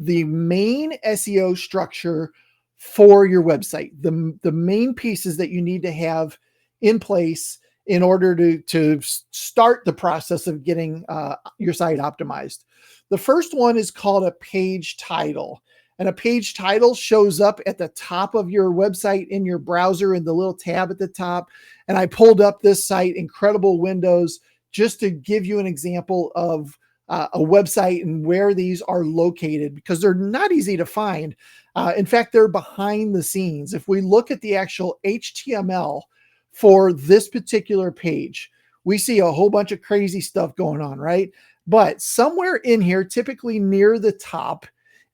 the main SEO structure for your website, the main pieces that you need to have in place in order to start the process of getting your site optimized. The first one is called a page title. And a page title shows up at the top of your website in your browser in the little tab at the top. And I pulled up this site, Incredible Windows, just to give you an example of a website and where these are located, because they're not easy to find. In fact, they're behind the scenes. If we look at the actual HTML for this particular page, we see a whole bunch of crazy stuff going on, right? But somewhere in here, typically near the top,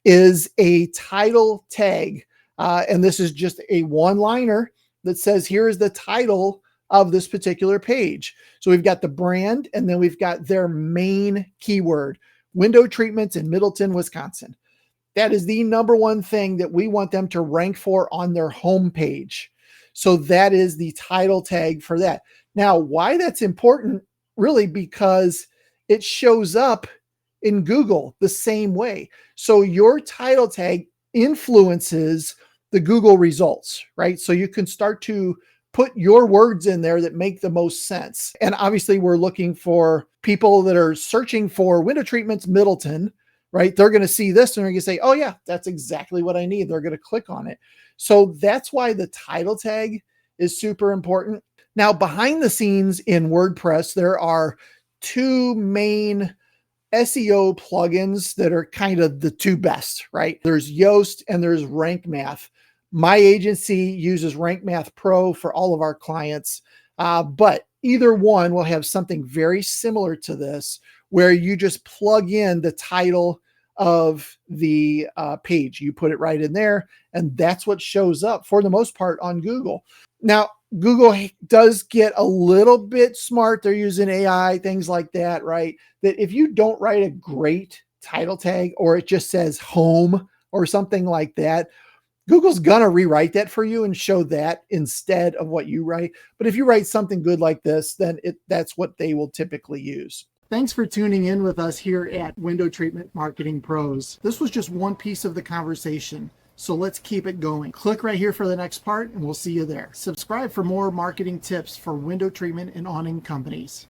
is a title tag. And this is just a one-liner that says, here is the title of this particular page. So we've got the brand, and then we've got their main keyword, window treatments in Middleton, Wisconsin. That is the number one thing that we want them to rank for on their homepage. So that is the title tag for that. Now, why that's important, really, because it shows up in Google the same way. So your title tag influences the Google results, right? So you can start to put your words in there that make the most sense. And obviously we're looking for people that are searching for window treatments Middleton, right? They're going to see this and they're going to say, oh yeah, that's exactly what I need. They're going to click on it. So that's why the title tag is super important. Now, behind the scenes in WordPress, there are two main SEO plugins that are kind of the two best, right? There's Yoast and there's Rank Math. My agency uses Rank Math Pro for all of our clients, but either one will have something very similar to this, where you just plug in the title of the page. You put it right in there, and that's what shows up for the most part on Google. Now, Google does get a little bit smart. They're using AI, things like that, right? That if you don't write a great title tag, or it just says home or something like that, Google's gonna rewrite that for you and show that instead of what you write. But if you write something good like this, then that's what they will typically use. Thanks for tuning in with us here at Window Treatment Marketing Pros. This was just one piece of the conversation, so let's keep it going. Click right here for the next part, and we'll see you there. Subscribe for more marketing tips for window treatment and awning companies.